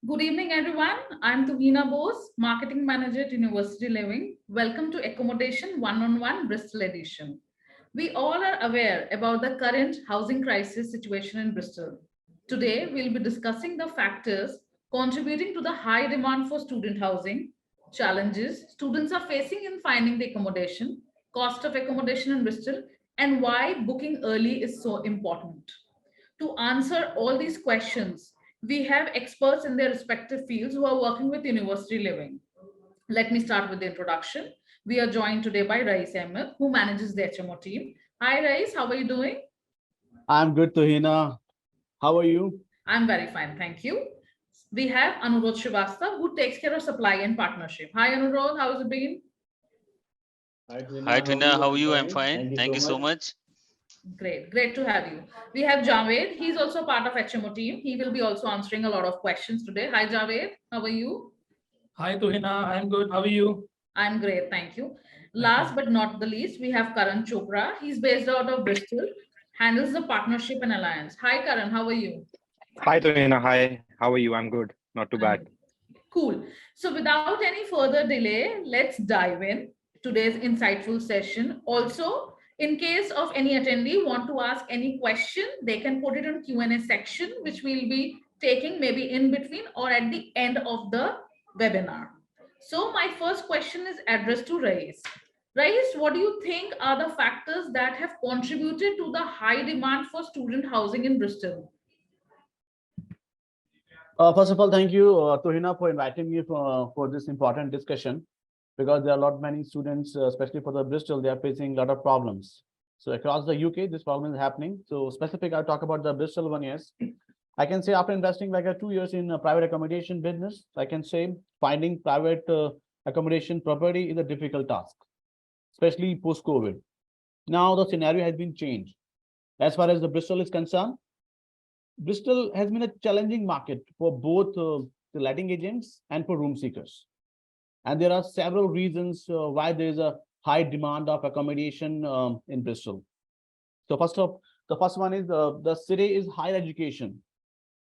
Good evening, everyone. I'm Tuvina Bose, Marketing Manager at University Living. Welcome to Accommodation One-on-One Bristol Edition. We all are aware about the current housing crisis situation in Bristol. Today, we'll be discussing the factors contributing to the high demand for student housing, challenges students are facing in finding the accommodation, cost of accommodation in Bristol, and why booking early is so important. To answer all these questions, we have experts in their respective fields who are working with University Living. Let me start with the introduction. We are joined today by Rais Ahmed, who manages the HMO team. Hi, Rais, how are you doing? I'm good, Tuhina. How are you? I'm very fine, thank you. We have Anurodh Srivastava, who takes care of supply and partnership. Hi, Anurodh, how has it been? Hi Hi Trina, how are Trina, you? how are I'm you? I'm fine. fine. Thank you Thank so you so much. much. Great, great to have you. We have Javed. He's also part of HMO team. He will be also answering a lot of questions today. Hi, Javed. How are you? Hi, Tuhina. I'm good. How are you? I'm great, thank you. Thank you. Last but not the least, we have Karan Chopra. He's based out of Bristol, handles the partnership and alliance. Hi, Karan. How are you? Hi, Tohina. Hi. How are you? I'm good. Not too bad. Cool. So, without any further delay, let's dive in today's insightful session. Also, in case of any attendee want to ask any question, they can put it in Q&A section, which we'll be taking maybe in between or at the end of the webinar. So, my first question is addressed to Rais. Rais, what do you think are the factors that have contributed to the high demand for student housing in Bristol? First of all, thank you, Tuhina, for inviting me for this important discussion, because there are a lot many students, especially for the Bristol, they are facing a lot of problems. So across the UK, this problem is happening. So specific, I'll talk about the Bristol one. Yes, I can say after investing like 2 years in a private accommodation business, I can say finding private accommodation property is a difficult task, especially post-COVID. Now the scenario has been changed. As far as the Bristol is concerned, Bristol has been a challenging market for both the letting agents and for room seekers. And there are several reasons why there is a high demand of accommodation in Bristol. So the first one is the city is higher education,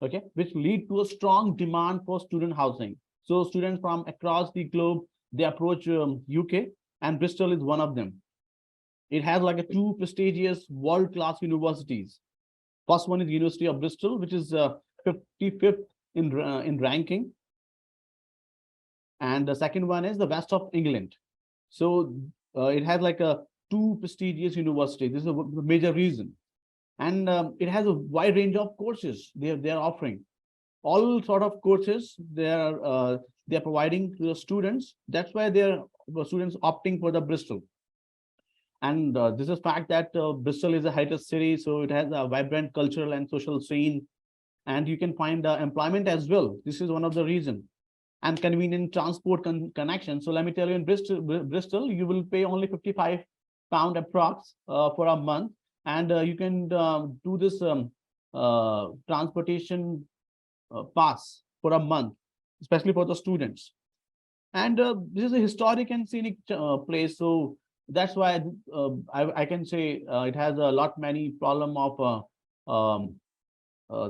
okay, which lead to a strong demand for student housing. So students from across the globe, they approach UK, and Bristol is one of them. It has like a two prestigious world-class universities. First one is University of Bristol, which is 55th in ranking. And the second one is the West of England. So it has like a two prestigious universities. This is a major reason. And it has a wide range of courses they are offering. All sort of courses they are providing to the students. That's why the students opting for the Bristol. And this is fact that Bristol is a heritage city, so it has a vibrant cultural and social scene, and you can find employment as well. This is one of the reasons. And convenient transport connection. So let me tell you, in Bristol, you will pay only £55 approx for a month, and you can do this transportation pass for a month, especially for the students. And this is a historic and scenic place, so that's why I can say it has a lot many problem of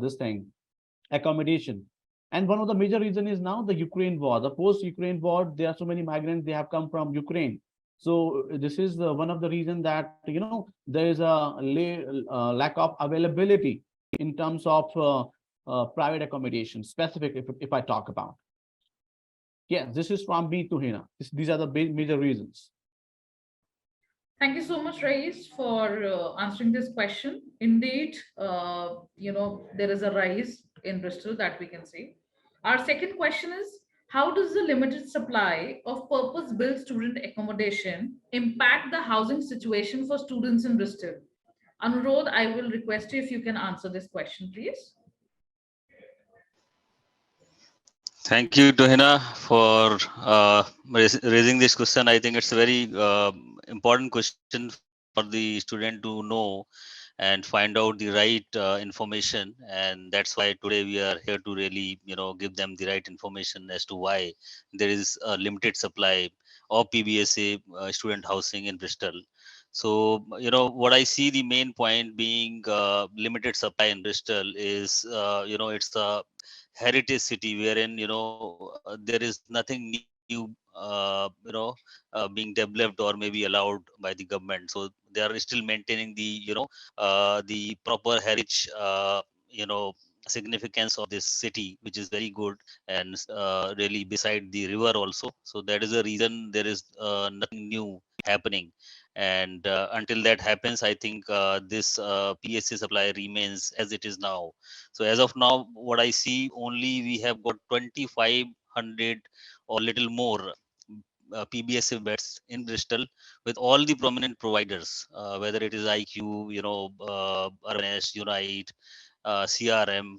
this thing accommodation. And one of the major reason is now the Ukraine war. The post-Ukraine war, there are so many migrants, they have come from Ukraine. So this is one of the reason that, there is a lack of availability in terms of private accommodation, specific if I talk about. Yeah, this is from me to Hina. These are the major reasons. Thank you so much, Rais, for answering this question. Indeed, there is a rise in Bristol that we can see. Our second question is, how does the limited supply of purpose-built student accommodation impact the housing situation for students in Bristol? Anurodh, I will request you if you can answer this question, please. Thank you, Tuhina, for raising this question. I think it's a very important question for the student to know and find out the right information, and that's why today we are here to really give them the right information as to why there is a limited supply of PBSA student housing in Bristol. So what I see the main point being limited supply in Bristol is it's a heritage city wherein there is nothing new being developed or maybe allowed by the government. So they are still maintaining the proper heritage significance of this city, which is very good, and really beside the river also. So that is the reason there is nothing new happening. And until that happens, I think this PSA supply remains as it is now. So as of now, what I see, only we have got 2,500 or little more PBSA beds in Bristol with all the prominent providers, whether it is IQ, Urbanest, Unite, CRM,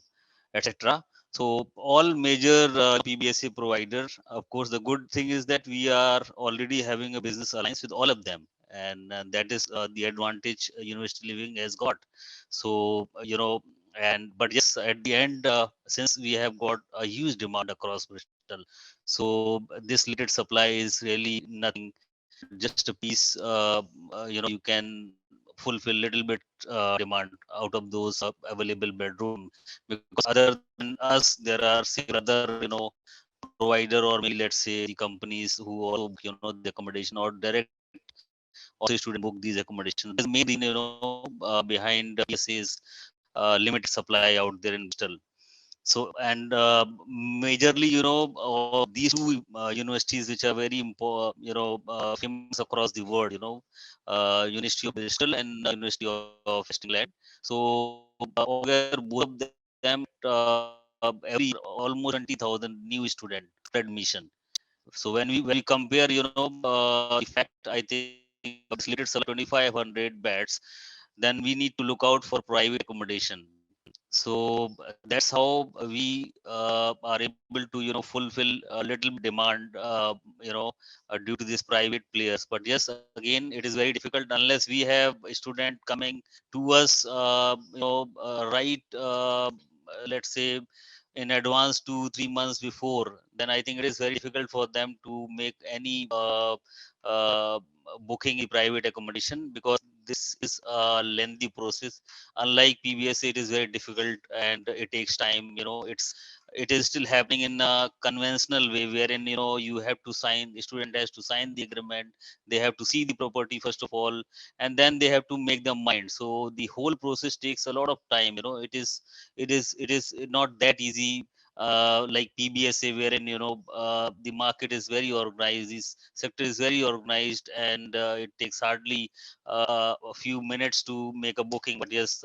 etc. So all major PBSA provider. Of course, the good thing is that we are already having a business alliance with all of them, and that is the advantage University Living has got. So and but yes, at the end, since we have got a huge demand across Bristol, so this limited supply is really nothing but just a piece. You can fulfill little bit demand out of those available bedroom, because other than us there are several other provider, or maybe let's say the companies who also book, the accommodation, or direct also student book these accommodations. That is the main reason behind PSA's limited supply out there in Bristol. So, and majorly, these two universities which are very famous across the world, University of Bristol and University of West England. So altogether both of them every year almost 20,000 new student admission. So when we compare, the fact, I think this latest 2,500 beds, then we need to look out for private accommodation. So that's how we are able to fulfill a little demand due to these private players. But yes, again, it is very difficult unless we have a student coming to us right let's say in advance 2 3 months before. Then I think it is very difficult for them to make any uh, booking a private accommodation, because this is a lengthy process. Unlike PBS, it is very difficult and it takes time. It is still happening in a conventional way, wherein you have to sign, the student has to sign the agreement, they have to see the property first of all, and then they have to make their mind. So the whole process takes a lot of time. It is not that easy like PBSA, wherein the market is very organized, this sector is very organized, and it takes hardly a few minutes to make a booking. But yes,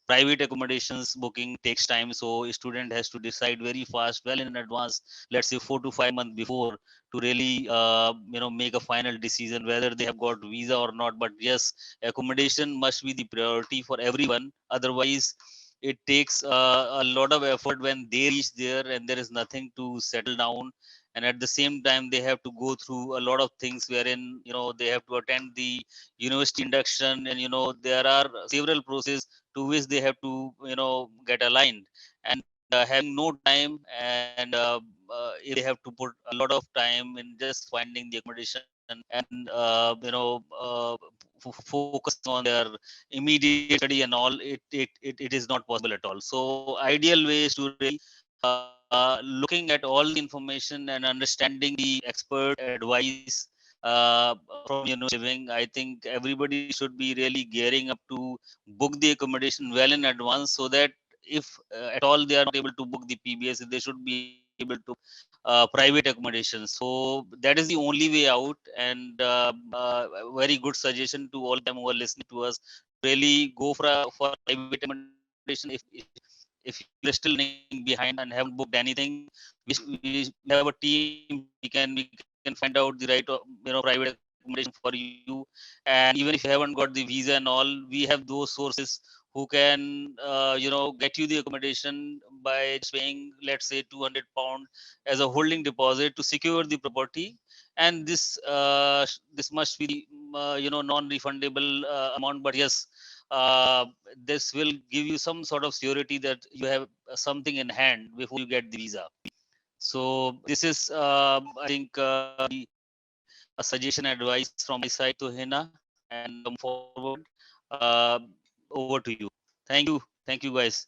private accommodations booking takes time, so a student has to decide very fast, well in advance, let's say 4 to 5 months before, to really make a final decision whether they have got visa or not. But yes, accommodation must be the priority for everyone, otherwise it takes a lot of effort when they reach there and there is nothing to settle down. And at the same time they have to go through a lot of things, wherein they have to attend the university induction, and there are several processes to which they have to get aligned. And having no time, and if they have to put a lot of time in just finding the accommodation, and focusing on their immediate study and all, it is not possible at all. So ideal way is to really looking at all the information and understanding the expert advice from living. I think everybody should be really gearing up to book the accommodation well in advance, so that if at all they are not able to book the PBS, they should be able to private accommodation. So that is the only way out. And very good suggestion to all them who are listening to us, really go for a private accommodation. If you're still running behind and haven't booked anything, we have a team. We can find out the right private accommodation for you. And even if you haven't got the visa and all, we have those sources who can get you the accommodation by just paying, let's say, 200 pound as a holding deposit to secure the property. And this must be the non-refundable amount. But yes, uh, this will give you some sort of surety that you have something in hand before you get the visa. So this is, I think, a suggestion advice from my side to Hina, and going forward, over to you. Thank you, guys.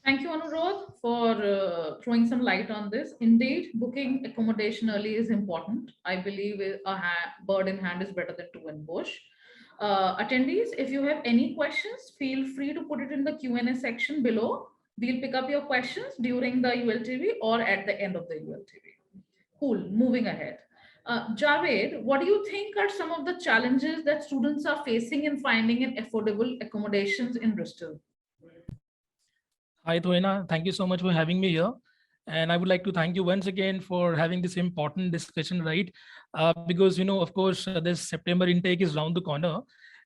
Thank you, Anurodh, for throwing some light on this. Indeed, booking accommodation early is important. I believe bird in hand is better than two in bush. Attendees, if you have any questions, feel free to put it in the Q&A section below. We'll pick up your questions during the ULTV or at the end of the ULTV. Cool, moving ahead. Javed, what do you think are some of the challenges that students are facing in finding an affordable accommodations in Bristol? Hi, Tohina. Thank you so much for having me here. And I would like to thank you once again for having this important discussion, right? Because, of course, this September intake is round the corner.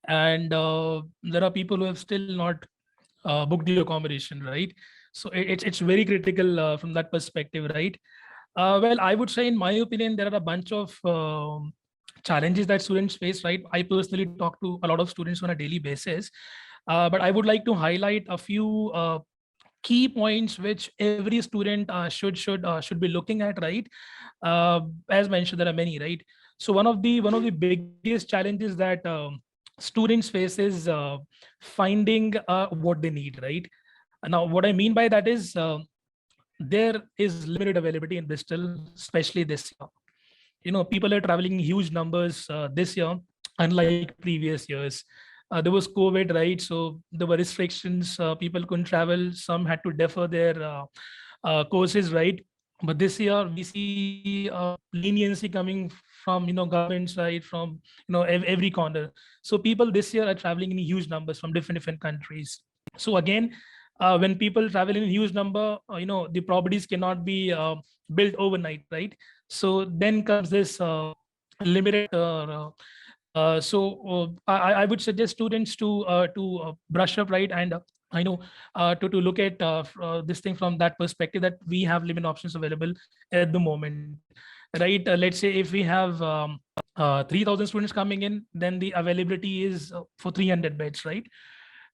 And there are people who have still not booked the accommodation, right? So it's very critical from that perspective, right? Well, I would say, in my opinion, there are a bunch of challenges that students face, right? I personally talk to a lot of students on a daily basis. But I would like to highlight a few key points which every student should be looking at, right? As mentioned, there are many, right? So one of the biggest challenges that students face is finding what they need, right? Now, what I mean by that is there is limited availability in Bristol, especially this year. People are traveling in huge numbers this year, unlike previous years. There was COVID, right? So there were restrictions. People couldn't travel. Some had to defer their courses, right? But this year we see leniency coming from government side, from every corner. So people this year are traveling in huge numbers from different countries. So again, when people travel in huge number, the properties cannot be built overnight, right? So then comes this limited. I would suggest students to brush up, right? And I know to look at this thing from that perspective, that we have limited options available at the moment, right? Let's say if we have 3,000 students coming in, then the availability is for 300 beds, right?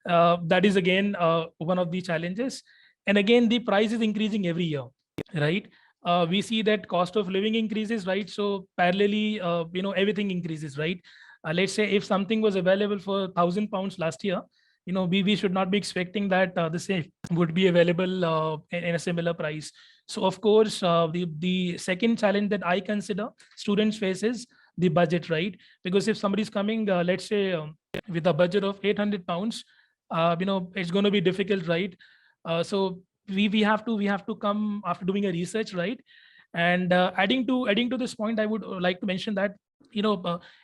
That is again one of the challenges. And again, the price is increasing every year, right? We see that cost of living increases, right? So parallelly, everything increases, right? Let's say if something was available for £1,000 last year, we should not be expecting that the same would be available in a similar price. So of course, the second challenge that I consider students face is the budget, right? Because if somebody's coming, let's say with a budget of £800, it's going to be difficult, right? So we have to come after doing a research, right? And adding to this point, I would like to mention that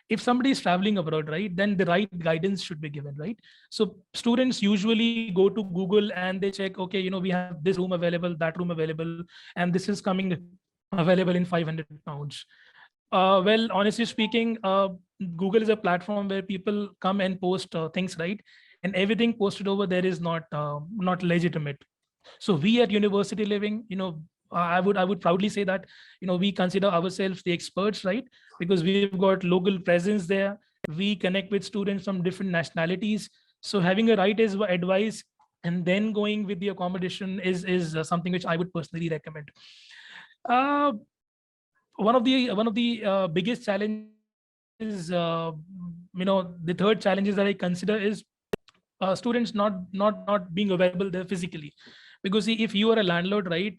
if somebody is traveling abroad, right, then the right guidance should be given, right? So students usually go to Google and they check, okay, we have this room available, that room available, and this is coming available in £500. Well, honestly speaking, Google is a platform where people come and post things, right? And everything posted over there is not legitimate. So we at University Living, I would proudly say that we consider ourselves the experts, right? Because we've got local presence there. We connect with students from different nationalities. So having a right advice and then going with the accommodation is something which I would personally recommend. One of the biggest challenges, the third challenges that I consider is students not being available there physically. Because see, if you are a landlord, right,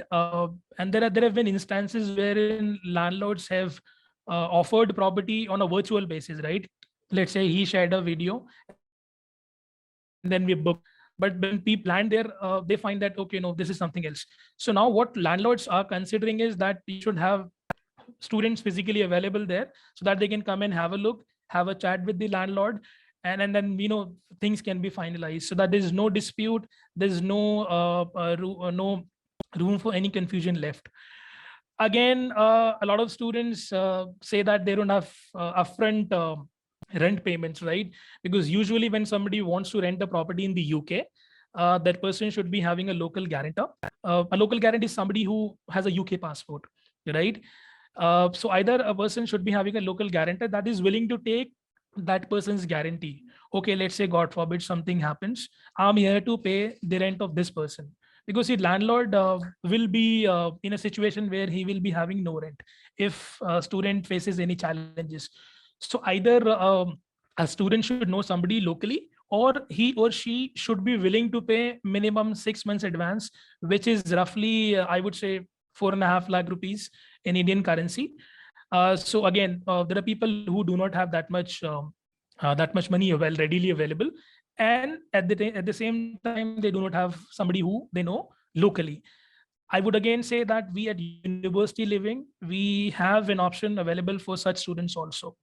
and there have been instances wherein landlords have offered property on a virtual basis, right? Let's say he shared a video and then we book. But when people land there, they find that, okay, no, this is something else. So now what landlords are considering is that you should have students physically available there so that they can come and have a look, have a chat with the landlord, and then things can be finalized so that there's no dispute, there's no no room for any confusion left. Again, a lot of students say that they don't have upfront rent payments, right? Because usually when somebody wants to rent a property in the UK, that person should be having a local guarantor. A local guarantor is somebody who has a UK passport, right? So either a person should be having a local guarantor that is willing to take that person's guarantee. Okay, let's say God forbid something happens, I'm here to pay the rent of this person. Because the landlord will be in a situation where he will be having no rent if a student faces any challenges. So either a student should know somebody locally, or he or she should be willing to pay minimum 6 months advance, which is roughly, I would say, 4.5 lakh rupees in Indian currency. So again, there are people who do not have that much money readily available, and at the same time they do not have somebody who they know locally. I would again say that we at University Living, we have an option available for such students also.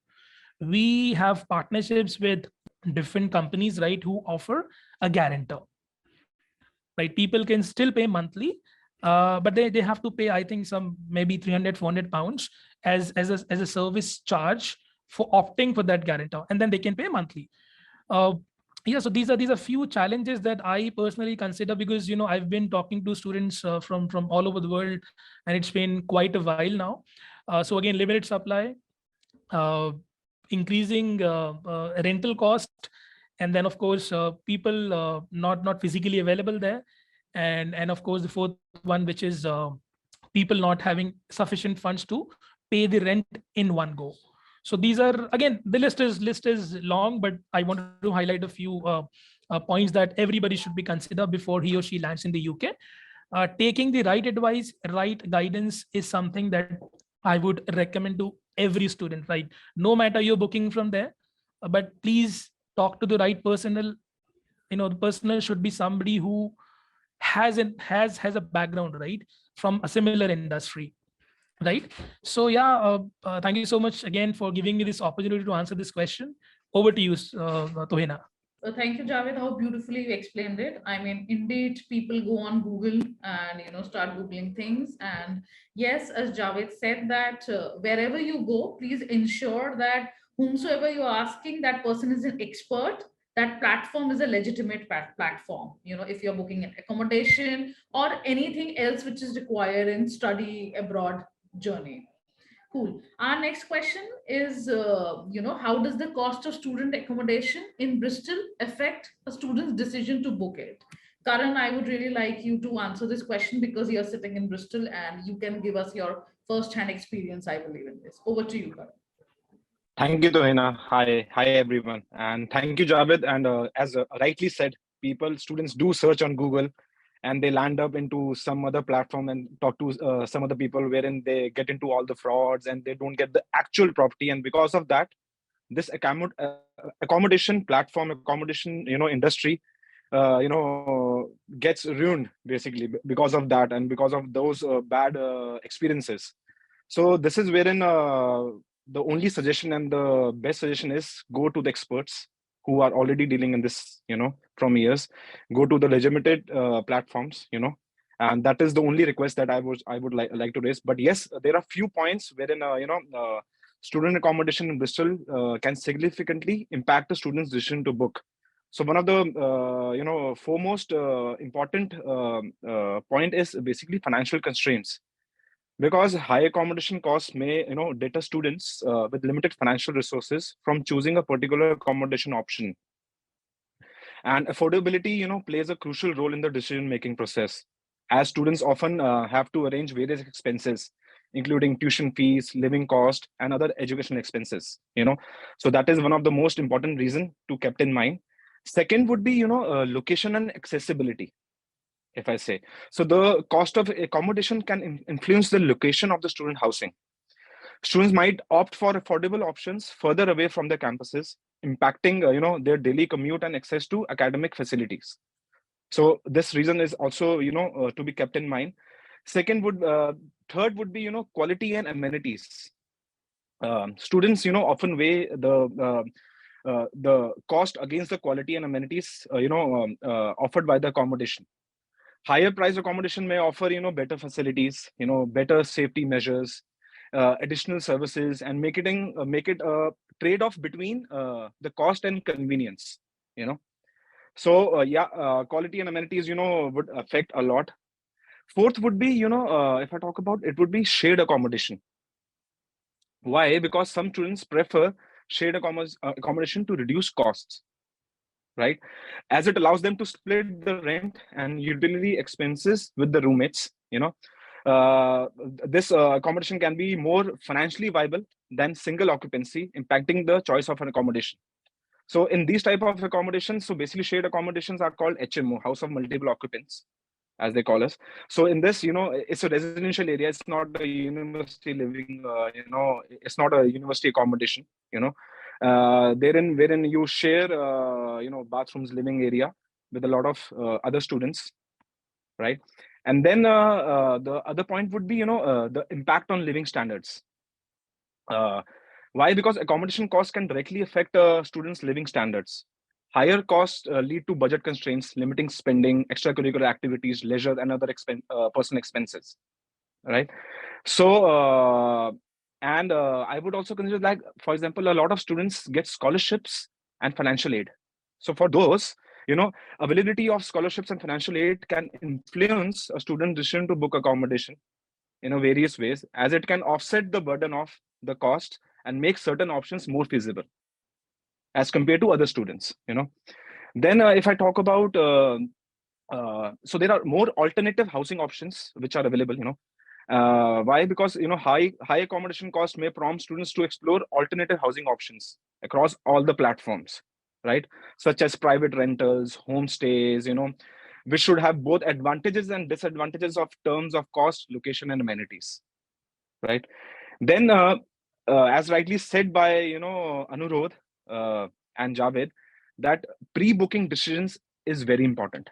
We have partnerships with different companies, right, who offer a guarantor. Right, people can still pay monthly, but they have to pay, I think, some maybe 300-400 pounds as a service charge for opting for that guarantor, and then they can pay monthly. uh, yeah, so these are few challenges that I personally consider, because I've been talking to students from all over the world, and it's been quite a while now. So again, limited supply, uh, increasing rental cost, and then of course people not physically available there, and of course the fourth one, which is people not having sufficient funds to pay the rent in one go. So these are, again, the list is long, but I wanted to highlight a few points that everybody should be considered before he or she lands in the UK. Taking the right advice, right guidance is something that I would recommend to every student, right? No matter you're booking from there, but please talk to the right personnel. The personnel should be somebody who has a background, right, from a similar industry, right? So yeah, thank you so much again for giving me this opportunity to answer this question. Over to you, Tohina. Thank you, Javed. How beautifully you explained it. I mean, indeed, people go on Google and start googling things. And yes, as Javed said, that wherever you go, please ensure that whomsoever you're asking, that person is an expert. That platform is a legitimate platform. If you're booking an accommodation or anything else which is required in study abroad journey. Cool. Our next question is, how does the cost of student accommodation in Bristol affect a student's decision to book it? Karan, I would really like you to answer this question because you're sitting in Bristol and you can give us your first-hand experience, I believe, in this. Over to you, Karan. Thank you, Tohina. Hi, everyone. And thank you, Javed. And as rightly said, students do search on Google, and they land up into some other platform and talk to some other people, wherein they get into all the frauds and they don't get the actual property. And because of that, this accommodation platform, accommodation, industry, gets ruined basically because of that and because of those bad experiences. So this is wherein the only suggestion and the best suggestion is go to the experts who are already dealing in this, from years. Go to the legitimate platforms, and that is the only request that I would like to raise. But yes, there are few points wherein student accommodation in Bristol can significantly impact the student's decision to book. So one of the foremost important point is basically financial constraints, because high accommodation costs may deter students with limited financial resources from choosing a particular accommodation option. And affordability plays a crucial role in the decision making process, as students often have to arrange various expenses, including tuition fees, living cost, and other educational expenses. So that is one of the most important reason to kept in mind. Second would be location and accessibility, if I say. So the cost of accommodation can influence the location of the student housing. Students might opt for affordable options further away from their campuses, impacting their daily commute and access to academic facilities. So this reason is also to be kept in mind. Third would be quality and amenities. Students often weigh the cost against the quality and amenities offered by the accommodation. Higher price accommodation may offer better facilities, better safety measures, additional services, and make it a trade-off between the cost and convenience. So quality and amenities would affect a lot. Fourth would be if I talk about it, would be shared accommodation. Why? Because some students prefer shared accommodation to reduce costs, right? As it allows them to split the rent and utility expenses with the roommates. This accommodation can be more financially viable than single occupancy, impacting the choice of an accommodation. So in these type of accommodations, so basically shared accommodations are called HMO, house of multiple occupants, as they call us. So in this, it's a residential area. It's not a university living, it's not a university accommodation, wherein you share, bathrooms, living area with a lot of other students, right? And then the other point would be, the impact on living standards. Why? Because accommodation costs can directly affect students' living standards. Higher costs lead to budget constraints, limiting spending, extracurricular activities, leisure, and other personal expenses. Right. So, and I would also consider, like, for example, a lot of students get scholarships and financial aid. So for those, availability of scholarships and financial aid can influence a student's decision to book accommodation in various ways, as it can offset the burden of the cost and make certain options more feasible as compared to other students. Then if I talk about so there are more alternative housing options which are available. Why? Because high accommodation cost may prompt students to explore alternative housing options across all the platforms, right? Such as private rentals, homestays, which should have both advantages and disadvantages of terms of cost, location, and amenities, right? Then as rightly said by Anurodh and Javed, that pre-booking decisions is very important,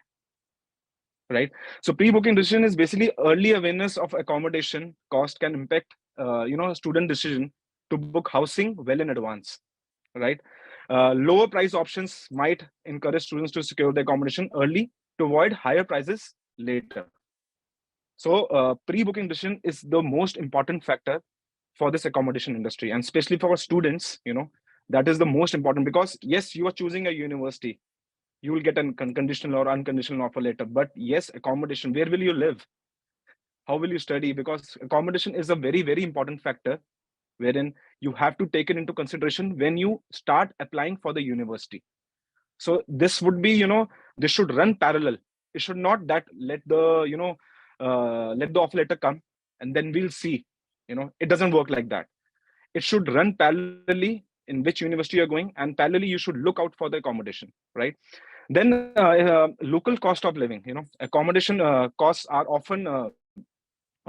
right? So pre-booking decision is basically early awareness of accommodation cost can impact student decision to book housing well in advance, right? Lower price options might encourage students to secure the accommodation early to avoid higher prices later. So pre-booking decision is the most important factor for this accommodation industry, and especially for students. That is the most important, because yes, you are choosing a university, you will get a conditional or unconditional offer later, but yes, accommodation, where will you live, how will you study? Because accommodation is a very, very important factor wherein you have to take it into consideration when you start applying for the university. So this would be, this should run parallel. It should not that let the offer letter come and then we'll see. It doesn't work like that. It should run parallelly in which university you're going, and parallelly you should look out for the accommodation, right? Then local cost of living. Accommodation costs are often a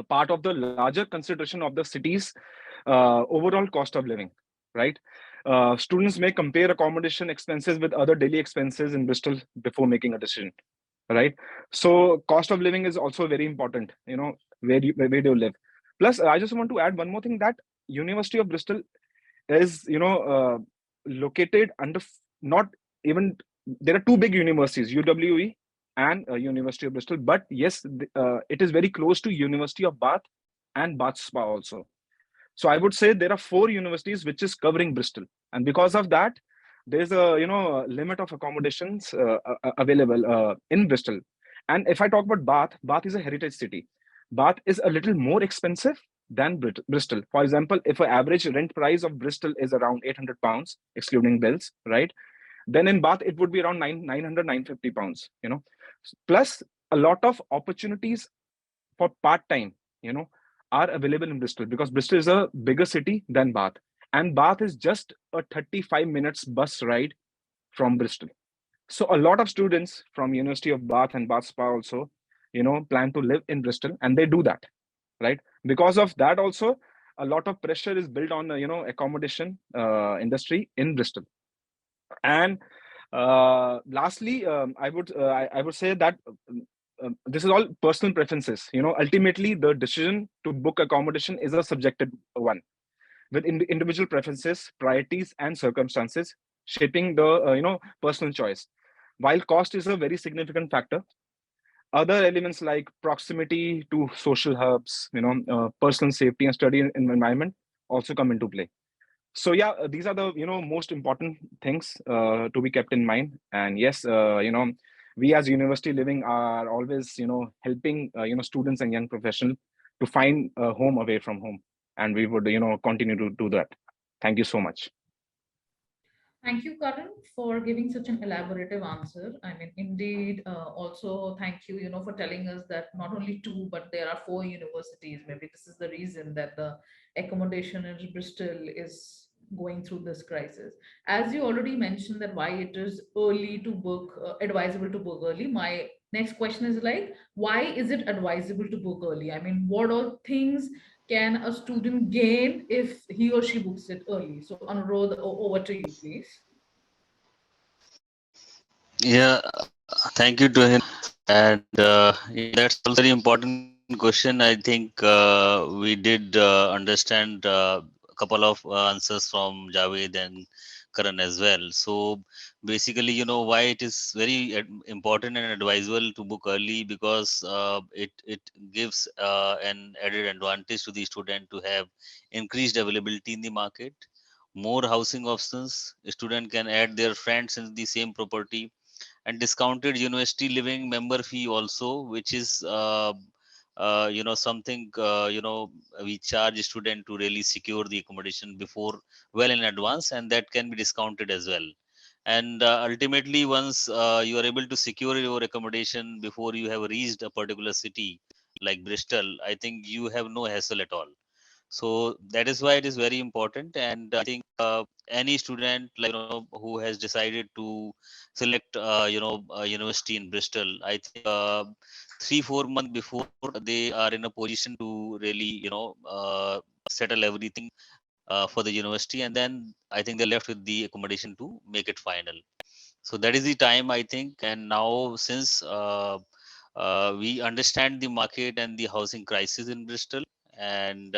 part of the larger consideration of the city's overall cost of living, right? Students may compare accommodation expenses with other daily expenses in Bristol before making a decision, right? So cost of living is also very important. Where do you live? Plus, I just want to add one more thing, that University of Bristol is located under not even, there are two big universities, UWE and University of Bristol, but yes, it is very close to University of Bath and Bath Spa also. So I would say there are 4 universities which is covering Bristol, and because of that, there's a limit of accommodations available in Bristol. And if I talk about Bath, Bath is a heritage city. Bath is a little more expensive than Bristol. For example, if an average rent price of Bristol is around £800, excluding bills, right? Then in Bath it would be around 900, £950. Plus a lot of opportunities for part time, are available in Bristol, because Bristol is a bigger city than Bath, and Bath is just a 35 minutes bus ride from Bristol. So a lot of students from University of Bath and Bath Spa also, plan to live in Bristol, and they do that, right? Because of that also, a lot of pressure is built on the accommodation industry in Bristol. And lastly, I would say that this is all personal preferences. Ultimately the decision to book accommodation is a subjective one, with individual preferences, priorities, and circumstances shaping the personal choice. While cost is a very significant factor, other elements like proximity to social hubs, personal safety and study environment also come into play. So yeah, these are the most important things to be kept in mind. And yes, we as university living are always helping students and young professionals to find a home away from home, and we would continue to do that. Thank you so much. Thank you, Karan, for giving such an elaborative answer. I mean, indeed, also thank you, for telling us that not only 2, but there are 4 universities. Maybe this is the reason that the accommodation in Bristol is going through this crisis. As you already mentioned that why it is early to book, advisable to book early, my next question is like, why is it advisable to book early? I mean, what all things can a student gain if he or she books it early? So Anurodh, over to you, please. Yeah, thank you to him. And yeah, that's also very important question. I think we did understand a couple of answers from Javed and Karan as well. So basically, why it is very important and advisable to book early, because it gives an added advantage to the student to have increased availability in the market, more housing options. A student can add their friends in the same property, and discounted university living member fee also, which is something we charge student to really secure the accommodation before, well in advance, and that can be discounted as well. And ultimately, once you are able to secure your accommodation before you have reached a particular city like Bristol, I think you have no hassle at all. So that is why it is very important. And I think any student, who has decided to select a university in Bristol, I think 3-4 months before, they are in a position to really settle everything for the university, and then I think they're left with the accommodation to make it final. So that is the time, I think. And now, since we understand the market and the housing crisis in Bristol, and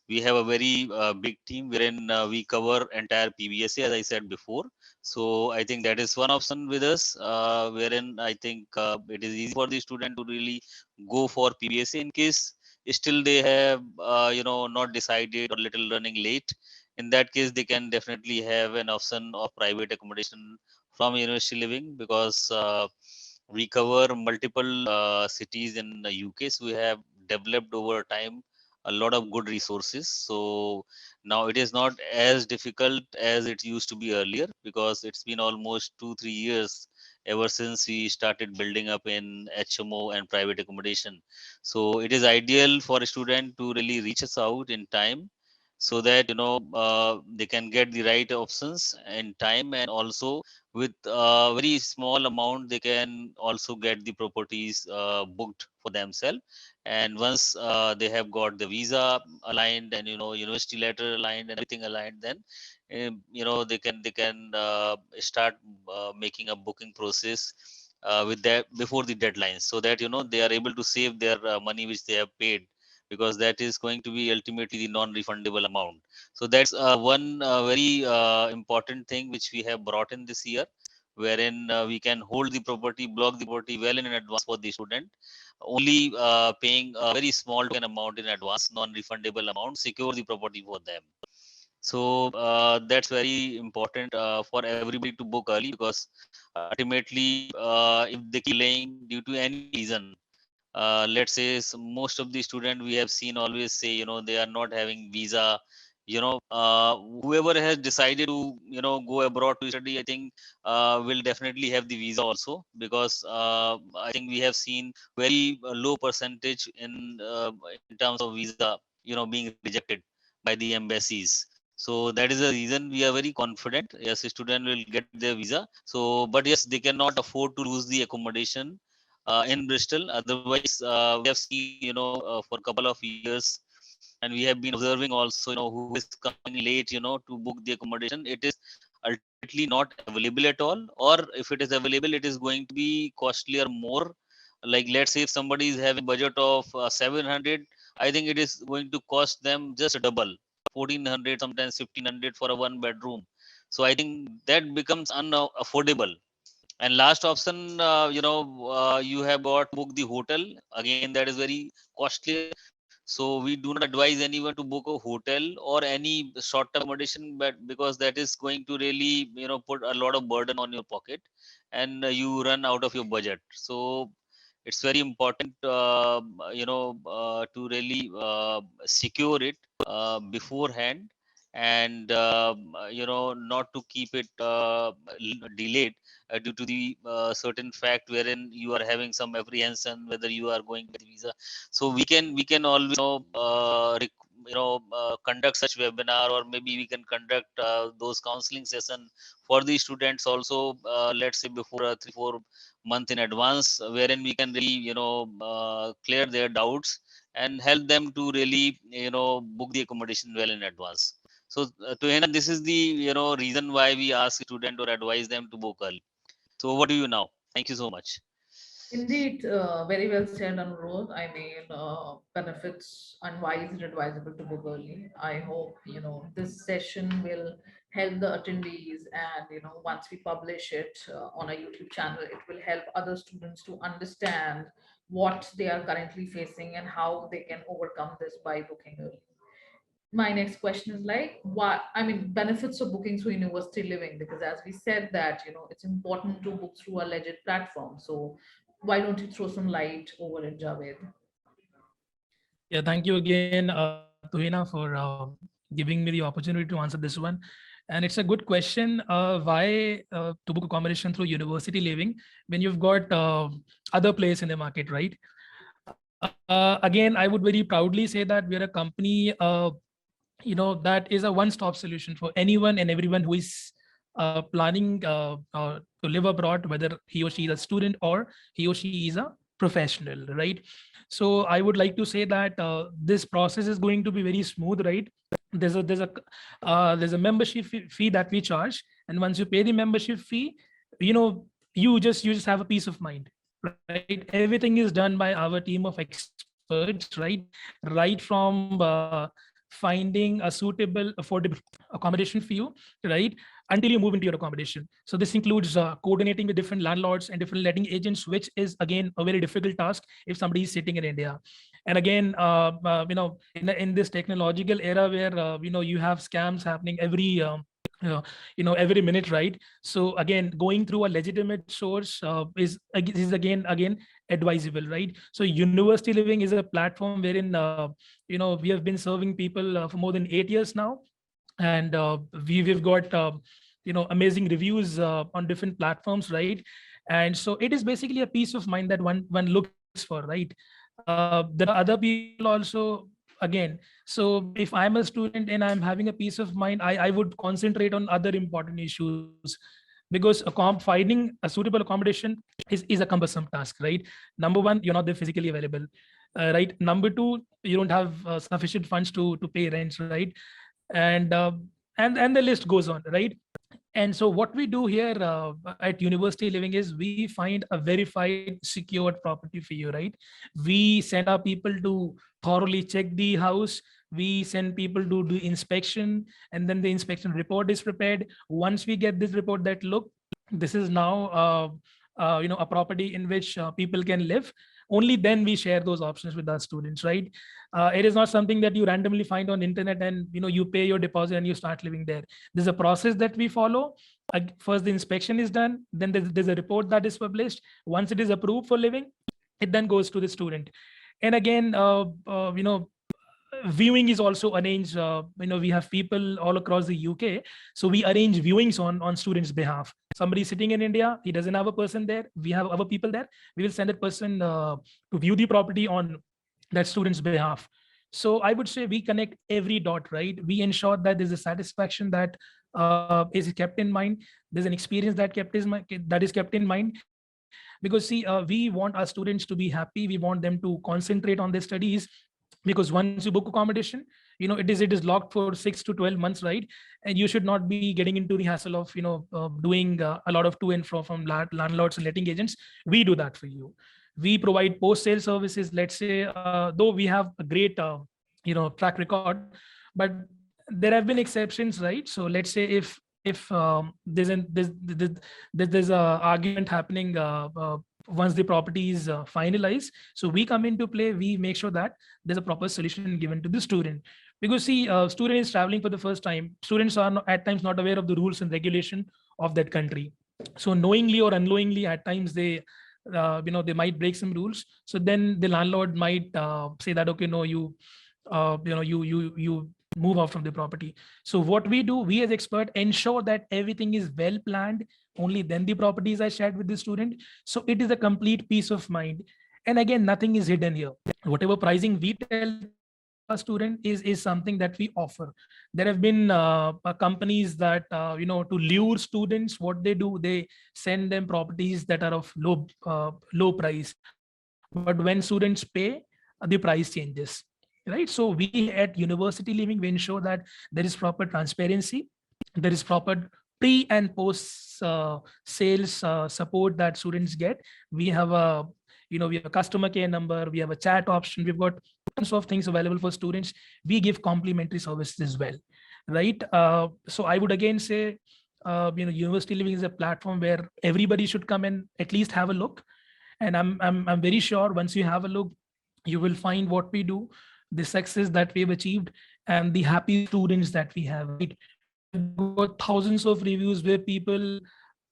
we have a very big team wherein we cover entire PBSA, as I said before. So I think that is one option with us, wherein I think it is easy for the student to really go for PBSA in case still they have not decided or little learning late. In that case, they can definitely have an option of private accommodation from university living, because we cover multiple cities in the UK. So we have developed over time a lot of good resources. So now it is not as difficult as it used to be earlier, because it's been almost 2-3 years ever since we started building up in HMO and private accommodation. So it is ideal for a student to really reach us out in time, so that they can get the right options in time, and also with a very small amount they can also get the properties booked for themselves. And once they have got the visa aligned, and university letter aligned and everything aligned, then they can start making a booking process with that before the deadlines, so that they are able to save their money which they have paid, because that is going to be ultimately the non-refundable amount. So that's one very important thing which we have brought in this year, wherein we can hold the property, block the property well in advance for the student, only paying a very small token amount in advance, non-refundable amount, secure the property for them. So that's very important for everybody to book early, because ultimately, if they keep delaying due to any reason, let's say most of the student we have seen always say they are not having visa. Whoever has decided to go abroad to study, I think will definitely have the visa also, because I think we have seen very low percentage in terms of visa being rejected by the embassies. So that is the reason we are very confident, yes, a student will get their visa. So but yes, they cannot afford to lose the accommodation in Bristol. Otherwise, we have seen, for a couple of years, and we have been observing also, who is coming late, to book the accommodation. It is ultimately not available at all, or if it is available, it is going to be costlier more. Like, let's say if somebody is having budget of 700, I think it is going to cost them just double, 1400, sometimes 1500 for a one bedroom. So I think that becomes unaffordable. And last option, you have got book the hotel. Again, that is very costly. So we do not advise anyone to book a hotel or any short-term accommodation, but because that is going to really, put a lot of burden on your pocket, and you run out of your budget. So it's very important, to really secure it beforehand, and not to keep it delayed due to the certain fact wherein you are having some apprehension whether you are going to get visa. So we can always conduct such webinar, or maybe we can conduct those counseling session for the students also, let's say before 3-4 months in advance, wherein we can really clear their doubts and help them to really book the accommodation well in advance. So to this is the reason why we ask student or advise them to book early. So over to you now. Thank you so much. Indeed, very well said, Anurodh. I mean, benefits and why is it advisable to book early? I hope, this session will help the attendees, and, once we publish it on a YouTube channel, it will help other students to understand what they are currently facing and how they can overcome this by booking early. My next question is like, what, I mean, benefits of booking through university living, because as we said that, it's important to book through a legit platform. So why don't you throw some light over it, Javed? Yeah, thank you again, Tuhina, for giving me the opportunity to answer this one. And it's a good question. Why to book accommodation through university living when you've got other place in the market, right? Again, I would very proudly say that we're a company, that is a one-stop solution for anyone and everyone who is planning to live abroad, whether he or she is a student or he or she is a professional, right? So I would like to say that this process is going to be very smooth, right? There's a membership fee that we charge, and once you pay the membership fee, you just have a peace of mind, right? Everything is done by our team of experts, right from finding a suitable, affordable accommodation for you, right, until you move into your accommodation. So this includes coordinating with different landlords and different letting agents, which is again a very difficult task if somebody is sitting in India. And again, in this technological era where you have scams happening every minute, right? So again, going through a legitimate source is again advisable, right? So university living is a platform wherein we have been serving people for more than 8 years now, and we've got amazing reviews on different platforms, right? And so it is basically a peace of mind that one looks for, right? There are other people also, again. So if I'm a student and I'm having a peace of mind, I would concentrate on other important issues, because finding a suitable accommodation is a cumbersome task, right? Number one, you're not there physically available, right? Number two, you don't have sufficient funds to pay rents, right? And and the list goes on, right? And so what we do here at university living is we find a verified secured property for you, right? We send our people to thoroughly check the house. We send people to do inspection, and then the inspection report is prepared. Once we get this report that, look, this is now a property in which people can live, only then we share those options with our students, right? It is not something that you randomly find on internet and you pay your deposit and you start living there. There's a process that we follow. First the inspection is done, then there's a report that is published. Once it is approved for living, it then goes to the student. And again, viewing is also arranged. We have people all across the UK, so we arrange viewings on students' behalf. Somebody sitting in India, he doesn't have a person there, we have our people there. We will send that person to view the property on that student's behalf. So I would say we connect every dot, right? We ensure that there's a satisfaction that is kept in mind. There's an experience that is kept in mind. Because see, we want our students to be happy. We want them to concentrate on their studies, because once you book accommodation, it is locked for 6 to 12 months, right? And you should not be getting into the hassle of doing a lot of to and fro from landlords and letting agents. We do that for you. We provide post sale services. Let's say though we have a great track record, but there have been exceptions, right? So let's say if there's a argument happening once the property is finalized, so we come into play. We make sure that there's a proper solution given to the student. Because see, student is traveling for the first time. Students are at times not aware of the rules and regulation of that country. So knowingly or unknowingly, at times they might break some rules. So then the landlord might say that, okay, no, you move out from the property. So what we do, we as expert ensure that everything is well planned. Only then the properties are shared with the student. So it is a complete peace of mind. And again, nothing is hidden here. Whatever pricing we tell the student, student is something that we offer. There have been companies that to lure students, what they do, they send them properties that are of low price, but when students pay, the price changes, right? So we at University Living, we ensure that there is proper transparency, there is proper pre and post sales support that students get. We have a we have a customer care number, we have a chat option, we've got tons of things available for students. We give complimentary services as well, right? So I would again say University Living is a platform where everybody should come and at least have a look. And I'm very sure once you have a look, you will find what we do, the success that we've achieved, and the happy students that we have, right? We've got thousands of reviews where people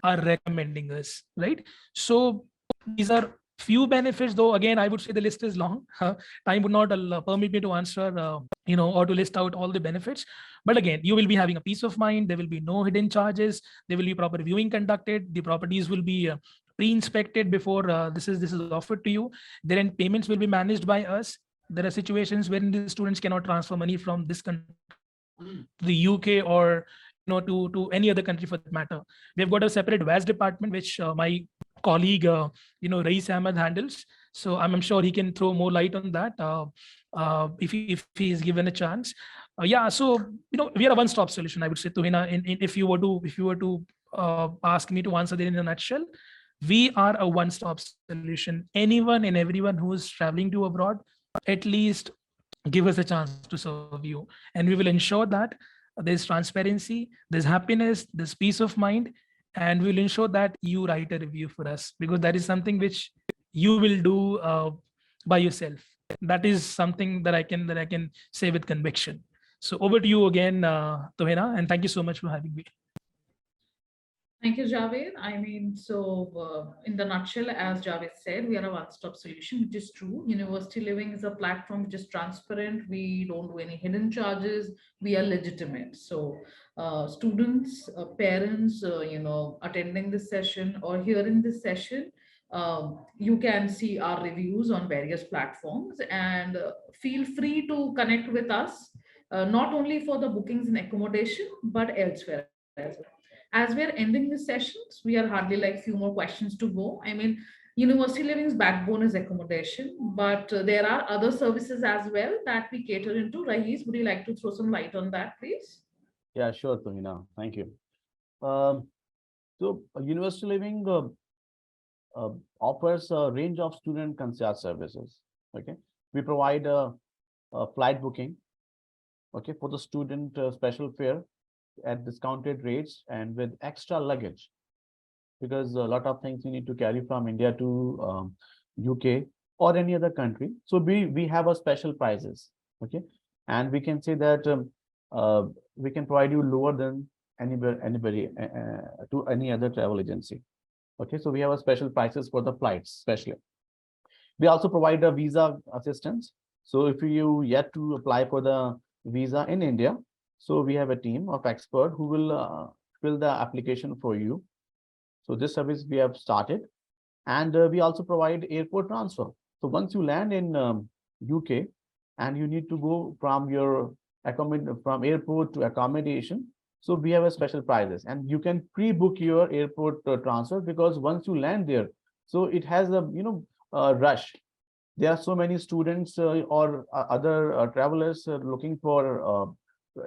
are recommending us, right? So these are few benefits, though again I would say the list is long. Time would not permit me to answer or to list out all the benefits, but again, you will be having a peace of mind. There will be no hidden charges, there will be proper viewing conducted, the properties will be pre-inspected before this is offered to you. Then payments will be managed by us. There are situations wherein the students cannot transfer money from this country to the UK, or to any other country for that matter. We've got a separate VAS department, which my colleague Rais Ahmed handles. So I'm sure he can throw more light on that if he is given a chance. So we are a one-stop solution, I would say, Tuhina. If you were to ask me to answer that in a nutshell, we are a one-stop solution. Anyone and everyone who is traveling to abroad, at least give us a chance to serve you, and we will ensure that there's transparency, there's happiness, there's peace of mind, and we'll ensure that you write a review for us, because that is something which you will do by yourself. That is something that I can say with conviction. So over to you again, Tohina, and thank you so much for having me. Thank you, Javed. I mean, in the nutshell, as Javed said, we are a one-stop solution, which is true. University Living is a platform which is transparent. We don't do any hidden charges. We are legitimate. So students, parents, attending this session or hearing this session, you can see our reviews on various platforms, and feel free to connect with us, not only for the bookings and accommodation, but elsewhere as well. As we're ending the sessions, we are hardly like few more questions to go. I mean, University Living's backbone is accommodation, but there are other services as well that we cater into. Rahis, would you like to throw some light on that, please? Yeah, sure, Tuhina. Thank you. University Living offers a range of student concierge services. Okay, we provide a flight booking, okay, for the student special fare at discounted rates and with extra luggage, because a lot of things you need to carry from India to UK or any other country. So we have a special prices, okay, and we can say that we can provide you lower than anybody to any other travel agency. Okay, so we have a special prices for the flights, especially. We also provide a visa assistance. So if you yet to apply for the visa in India, so we have a team of experts who will fill the application for you. So this service we have started, and we also provide airport transfer. So once you land in UK and you need to go from from airport to accommodation, so we have a special prices, and you can pre-book your airport transfer, because once you land there, so it has a rush. There are so many students or other travelers looking for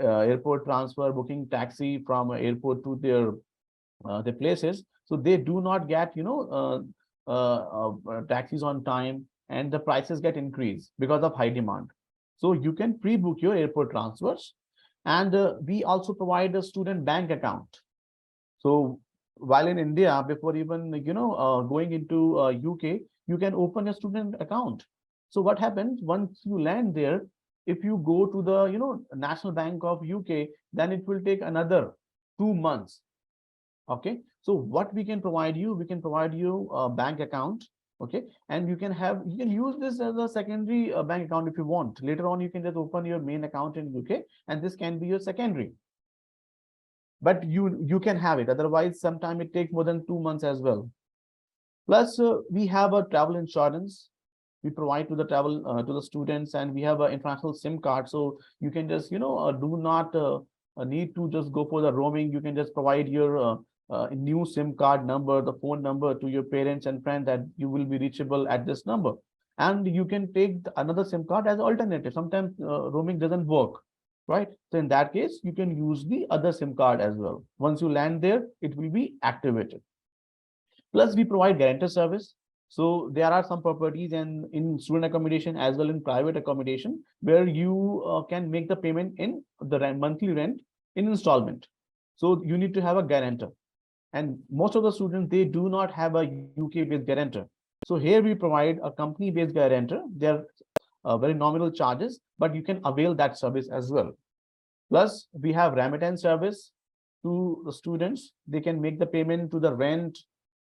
airport transfer, booking taxi from airport to their places. So they do not get taxis on time, and the prices get increased because of high demand. So you can pre-book your airport transfers, and we also provide a student bank account. So while in India, before even going into UK, you can open a student account. So what happens once you land there? If you go to the National Bank of UK, then it will take another 2 months. Okay, so what we can provide you, we can provide you a bank account. Okay, and you can use this as a secondary bank account if you want. Later on, you can just open your main account in UK, and this can be your secondary. But you can have it. Otherwise, sometimes it takes more than 2 months as well. Plus, we have a travel insurance. we provide to the travel to the students, and we have an international SIM card. So you can just, do not need to just go for the roaming. You can just provide your new SIM card number, the phone number to your parents and friends, that you will be reachable at this number. And you can take another SIM card as alternative. Sometimes roaming doesn't work, right? So in that case, you can use the other SIM card as well. Once you land there, it will be activated. Plus, we provide guarantor service. So there are some properties and in student accommodation as well in private accommodation where you can make the payment in the monthly rent in installment. So you need to have a guarantor. And most of the students, they do not have a UK-based guarantor. So here we provide a company-based guarantor. They're very nominal charges, but you can avail that service as well. Plus, we have remittance service to the students. They can make the payment to the rent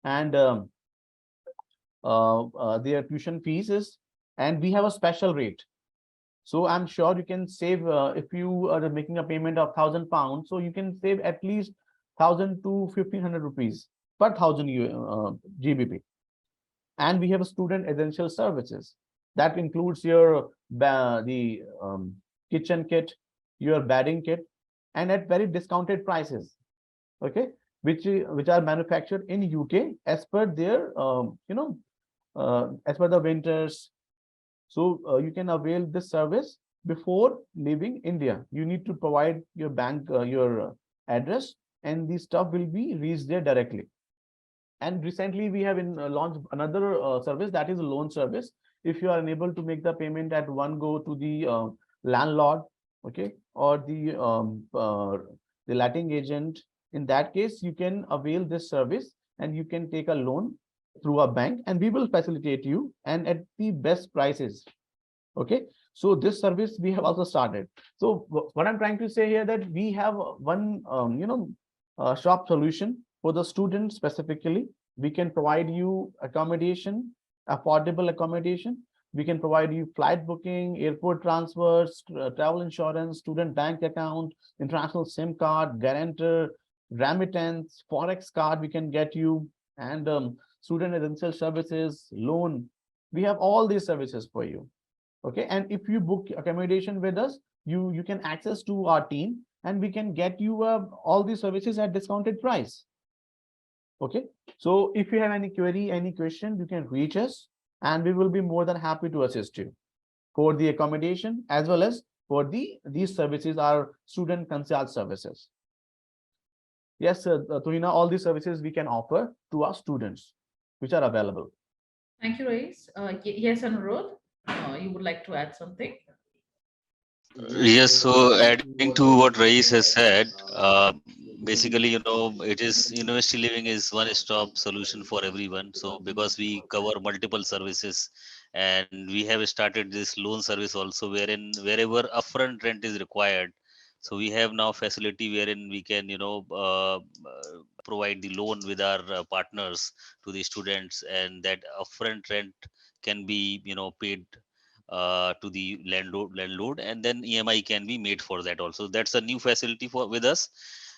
and their tuition fees is, and we have a special rate. So I'm sure you can save if you are making a payment of £1,000. So you can save at least 1,000 to 1,500 rupees per 1,000 GBP. And we have a student essential services that includes your kitchen kit, your bedding kit, and at very discounted prices. Okay, which are manufactured in UK as per their as per the winters. So you can avail this service before leaving India. You need to provide your bank your address, and the stuff will be reached there directly. And recently we have launched another service, that is a loan service. If you are unable to make the payment at one go to the landlord, okay, or the letting agent, in that case you can avail this service and you can take a loan through a bank, and we will facilitate you and at the best prices. Okay, so this service we have also started. So what I'm trying to say here, that we have one shop solution for the students specifically. We can provide you accommodation, affordable accommodation. We can provide you flight booking, airport transfers, travel insurance, student bank account, international SIM card, guarantor, remittance, forex card we can get you, and student essential services, loan. We have all these services for you. Okay, and if you book accommodation with us, you can access to our team, and we can get you all these services at discounted price. Okay, so if you have any query, any question, you can reach us, and we will be more than happy to assist you for the accommodation as well as for these services are student concierge services. Yes, Tuhina, all these services we can offer to our students, which are available. Thank you, Rais. Yes, Anurodh, you would like to add something? Yes, so adding to what Rais has said, basically, it is university living is one-stop solution for everyone. So because we cover multiple services, and we have started this loan service also, wherein wherever upfront rent is required, so we have now facility wherein we can, provide the loan with our partners to the students, and that upfront rent can be, paid to the landlord, and then EMI can be made for that also. That's a new facility for with us.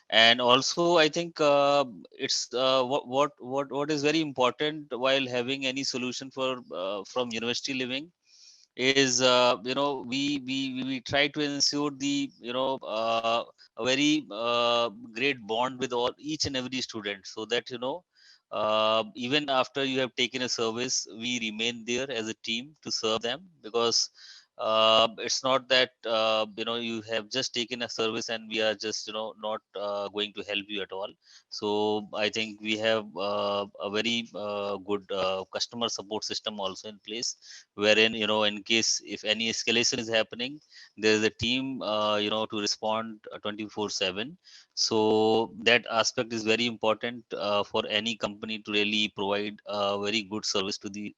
And also I think it's what is very important while having any solution for from university living is we try to ensure the a very great bond with all each and every student, so that even after you have taken a service, we remain there as a team to serve them. Because it's not that you have just taken a service and we are just not going to help you at all. So I think we have a very good customer support system also in place, wherein in case if any escalation is happening, there is a team to respond 24/7. So that aspect is very important for any company to really provide a very good service to the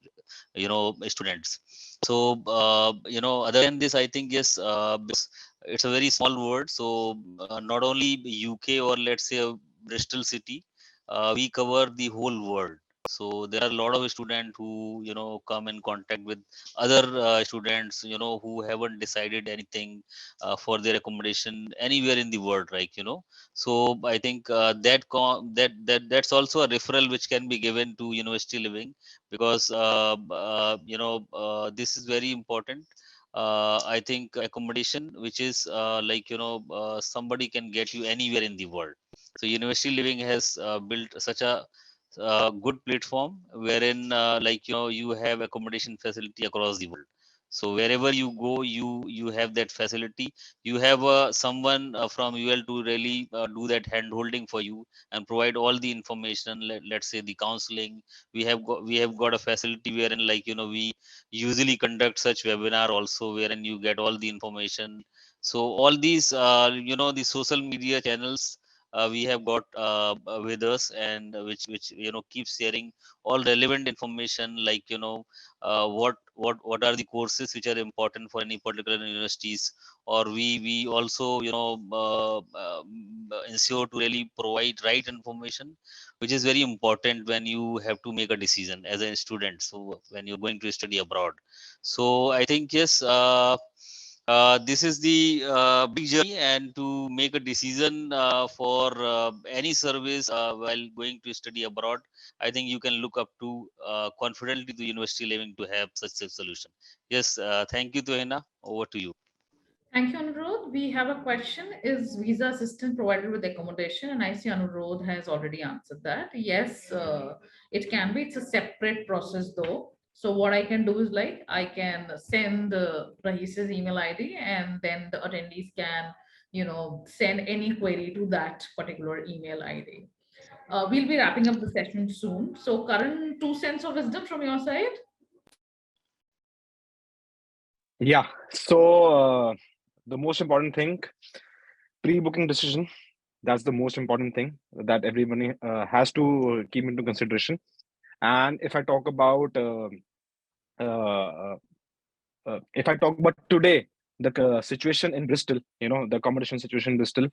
students. So other than this, I think yes, because it's a very small world. So not only UK or let's say Bristol city, we cover the whole world. So there are a lot of students who, come in contact with other students, who haven't decided anything for their accommodation anywhere in the world, right? So I think that's also a referral which can be given to university living, because this is very important. I think accommodation, which is somebody can get you anywhere in the world. So university living has built such a good platform wherein you have accommodation facility across the world. So wherever you go, you have that facility. You have someone from UL to really do that hand holding for you and provide all the information. Let's say the counseling. We have got a facility wherein we usually conduct such webinar also, wherein you get all the information. So all these the social media channels we have got with us, and which keep sharing all relevant information, what are the courses which are important for any particular universities. Or we also ensure to really provide right information, which is very important when you have to make a decision as a student, so when you're going to study abroad. So I think, yes, this is the big journey, and to make a decision for any service while going to study abroad, I think you can look up to confidently to university living to have such a solution. Yes, thank you, Tuhina. Over to you. Thank you, Anurodh. We have a question. Is visa assistance provided with accommodation? And I see Anurodh has already answered that. Yes, it can be. It's a separate process though. So what I can do is I can send Rahis's email ID, and then the attendees can, send any query to that particular email ID. We'll be wrapping up the session soon. So Karan, 2 cents of wisdom from your side. Yeah. So the most important thing, pre-booking decision. That's the most important thing that everybody has to keep into consideration. And uh, if I talk about today, the situation in Bristol, the accommodation situation in Bristol,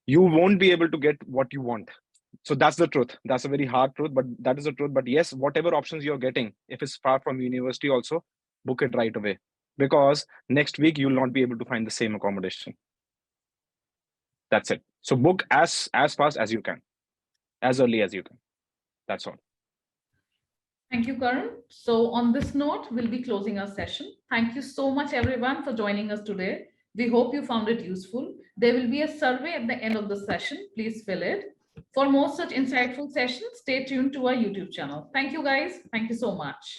you won't be able to get what you want. So that's the truth. That's a very hard truth, but that is the truth. But yes, whatever options you're getting, if it's far from university, also book it right away, because next week you'll not be able to find the same accommodation. That's it. So book as fast as you can, as early as you can. That's all. Thank you, Karan. So on this note, we'll be closing our session. Thank you so much, everyone, for joining us today. We hope you found it useful. There will be a survey at the end of the session. Please fill it. For more such insightful sessions, stay tuned to our YouTube channel. Thank you, guys. Thank you so much.